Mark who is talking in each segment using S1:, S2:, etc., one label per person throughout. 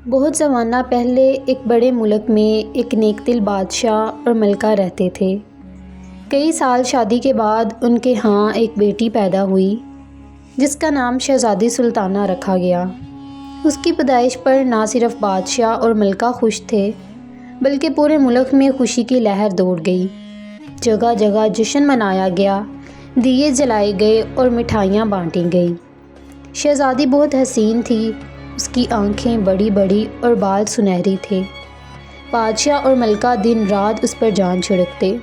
S1: بہت زمانہ پہلے ایک بڑے ملک میں ایک نیک دل بادشاہ اور ملکہ رہتے تھے۔ کئی سال شادی کے بعد ان کے ہاں ایک بیٹی پیدا ہوئی جس کا نام شہزادی سلطانہ رکھا گیا۔ اس کی پیدائش پر نہ صرف بادشاہ اور ملکہ خوش تھے بلکہ پورے ملک میں خوشی کی لہر دوڑ گئی۔ جگہ جگہ جشن منایا گیا، دیے جلائے گئے اور مٹھائیاں بانٹی گئیں۔ شہزادی بہت حسین تھی، اس کی آنکھیں بڑی بڑی اور بال سنہری تھے۔ بادشاہ اور ملکہ دن رات اس پر جان چھڑکتے۔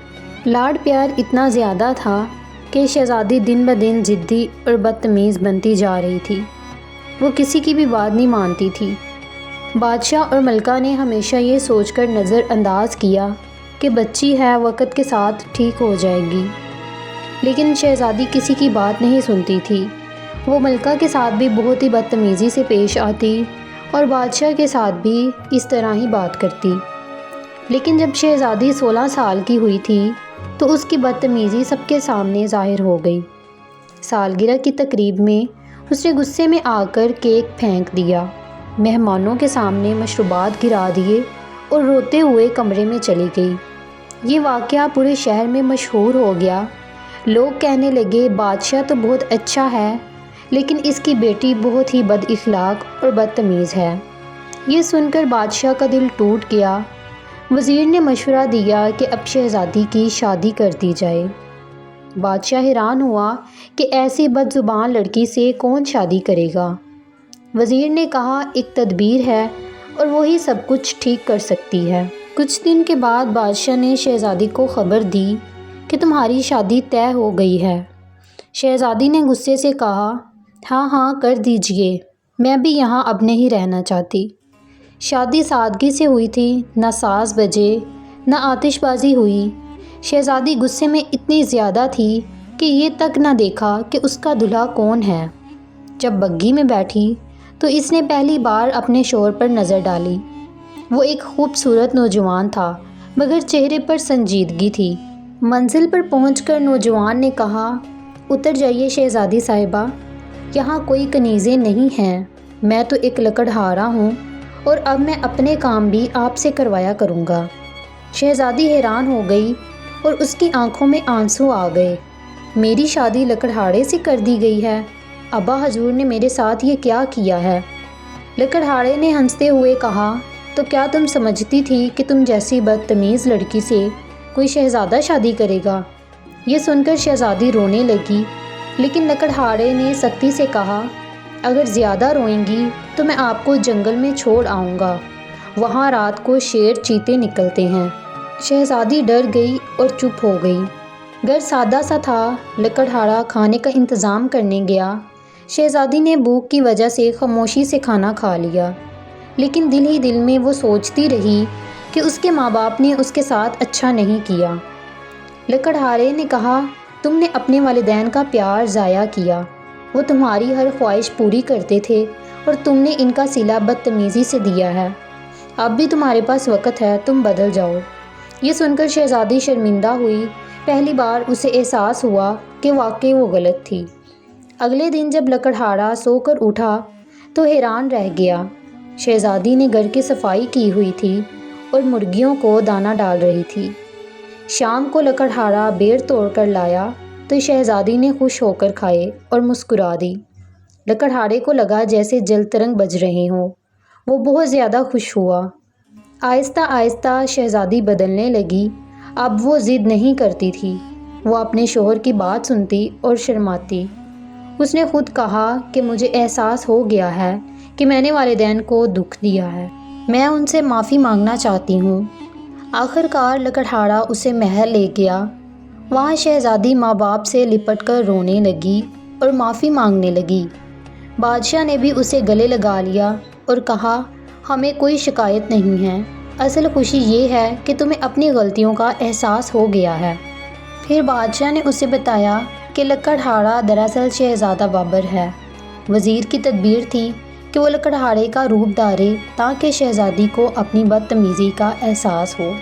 S1: لاڈ پیار اتنا زیادہ تھا کہ شہزادی دن بدن ضدی اور بدتمیز بنتی جا رہی تھی۔ وہ کسی کی بھی بات نہیں مانتی تھی۔ بادشاہ اور ملکہ نے ہمیشہ یہ سوچ کر نظر انداز کیا کہ بچی ہے، وقت کے ساتھ ٹھیک ہو جائے گی، لیکن شہزادی کسی کی بات نہیں سنتی تھی۔ وہ ملکہ کے ساتھ بھی بہت ہی بدتمیزی سے پیش آتی اور بادشاہ کے ساتھ بھی اس طرح ہی بات کرتی۔ لیکن جب شہزادی 16 سال کی ہوئی تھی تو اس کی بدتمیزی سب کے سامنے ظاہر ہو گئی۔ سالگرہ کی تقریب میں اس نے غصے میں آ کر کیک پھینک دیا، مہمانوں کے سامنے مشروبات گرا دیے اور روتے ہوئے کمرے میں چلی گئی۔ یہ واقعہ پورے شہر میں مشہور ہو گیا۔ لوگ کہنے لگے بادشاہ تو بہت اچھا ہے لیکن اس کی بیٹی بہت ہی بد اخلاق اور بدتمیز ہے۔ یہ سن کر بادشاہ کا دل ٹوٹ گیا۔ وزیر نے مشورہ دیا کہ اب شہزادی کی شادی کر دی جائے۔ بادشاہ حیران ہوا کہ ایسی بد زبان لڑکی سے کون شادی کرے گا۔ وزیر نے کہا ایک تدبیر ہے اور وہی سب کچھ ٹھیک کر سکتی ہے۔ کچھ دن کے بعد بادشاہ نے شہزادی کو خبر دی کہ تمہاری شادی طے ہو گئی ہے۔ شہزادی نے غصے سے کہا ہاں ہاں کر دیجئے، میں بھی یہاں اب نہیں رہنا چاہتی۔ شادی سادگی سے ہوئی تھی، نہ ساز بجے نہ آتش بازی ہوئی۔ شہزادی غصے میں اتنی زیادہ تھی کہ یہ تک نہ دیکھا کہ اس کا دلہا کون ہے۔ جب بگی میں بیٹھی تو اس نے پہلی بار اپنے شوہر پر نظر ڈالی۔ وہ ایک خوبصورت نوجوان تھا مگر چہرے پر سنجیدگی تھی۔ منزل پر پہنچ کر نوجوان نے کہا اتر جائیے شہزادی صاحبہ، یہاں کوئی کنیزیں نہیں ہیں، میں تو ایک لکڑہارا ہوں اور اب میں اپنے کام بھی آپ سے کروایا کروں گا۔ شہزادی حیران ہو گئی اور اس کی آنکھوں میں آنسو آ گئے۔ میری شادی لکڑہارے سے کر دی گئی ہے؟ ابا حضور نے میرے ساتھ یہ کیا کیا ہے؟ لکڑہارے نے ہنستے ہوئے کہا تو کیا تم سمجھتی تھی کہ تم جیسی بدتمیز لڑکی سے کوئی شہزادہ شادی کرے گا؟ یہ سن کر شہزادی رونے لگی، لیکن لکڑہارے نے سختی سے کہا اگر زیادہ روئیں گی تو میں آپ کو جنگل میں چھوڑ آؤں گا، وہاں رات کو شیر چیتے نکلتے ہیں۔ شہزادی ڈر گئی اور چپ ہو گئی۔ گھر سادہ سا تھا، لکڑہارا کھانے کا انتظام کرنے گیا۔ شہزادی نے بھوک کی وجہ سے خاموشی سے کھانا کھا لیا، لیکن دل ہی دل میں وہ سوچتی رہی کہ اس کے ماں باپ نے اس کے ساتھ اچھا نہیں کیا۔ لکڑہارے نے کہا تم نے اپنے والدین کا پیار ضائع کیا، وہ تمہاری ہر خواہش پوری کرتے تھے اور تم نے ان کا صلہ بدتمیزی سے دیا ہے۔ اب بھی تمہارے پاس وقت ہے، تم بدل جاؤ۔ یہ سن کر شہزادی شرمندہ ہوئی۔ پہلی بار اسے احساس ہوا کہ واقعی وہ غلط تھی۔ اگلے دن جب لکڑہارا سو کر اٹھا تو حیران رہ گیا۔ شہزادی نے گھر کی صفائی کی ہوئی تھی اور مرغیوں کو دانہ ڈال رہی تھی۔ شام کو لکڑہارا بیر توڑ کر لایا تو شہزادی نے خوش ہو کر کھائے اور مسکرا دی۔ لکڑہارے کو لگا جیسے جل ترنگ بج رہے ہوں۔ وہ بہت زیادہ خوش ہوا۔ آہستہ آہستہ شہزادی بدلنے لگی۔ اب وہ ضد نہیں کرتی تھی، وہ اپنے شوہر کی بات سنتی اور شرماتی۔ اس نے خود کہا کہ مجھے احساس ہو گیا ہے کہ میں نے والدین کو دکھ دیا ہے، میں ان سے معافی مانگنا چاہتی ہوں۔ آخر کار لکڑہارا اسے محل لے گیا۔ وہاں شہزادی ماں باپ سے لپٹ کر رونے لگی اور معافی مانگنے لگی۔ بادشاہ نے بھی اسے گلے لگا لیا اور کہا ہمیں کوئی شکایت نہیں ہے، اصل خوشی یہ ہے کہ تمہیں اپنی غلطیوں کا احساس ہو گیا ہے۔ پھر بادشاہ نے اسے بتایا کہ لکڑہارا دراصل شہزادہ بابر ہے۔ وزیر کی تدبیر تھی کہ وہ لکڑہارے کا روپ دھارے تاکہ شہزادی کو اپنی بدتمیزی کا احساس ہو۔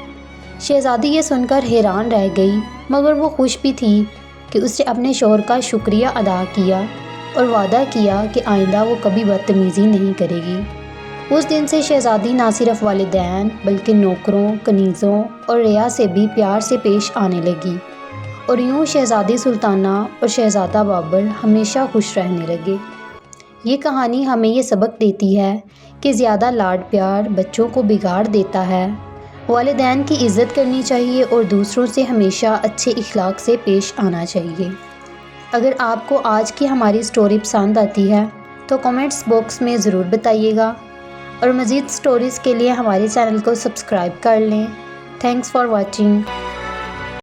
S1: شہزادی یہ سن کر حیران رہ گئی مگر وہ خوش بھی تھی کہ اس نے اپنے شوہر کا شکریہ ادا کیا اور وعدہ کیا کہ آئندہ وہ کبھی بدتمیزی نہیں کرے گی۔ اس دن سے شہزادی نہ صرف والدین بلکہ نوکروں، کنیزوں اور رعایا سے بھی پیار سے پیش آنے لگی، اور یوں شہزادی سلطانہ اور شہزادہ بابر ہمیشہ خوش رہنے لگے۔ یہ کہانی ہمیں یہ سبق دیتی ہے کہ زیادہ لاڈ پیار بچوں کو بگاڑ دیتا ہے۔ والدین کی عزت کرنی چاہیے اور دوسروں سے ہمیشہ اچھے اخلاق سے پیش آنا چاہیے۔ اگر آپ کو آج کی ہماری سٹوری پسند آتی ہے تو کمنٹس باکس میں ضرور بتائیے گا، اور مزید سٹوریز کے لیے ہمارے چینل کو سبسکرائب کر لیں۔ Thanks for watching.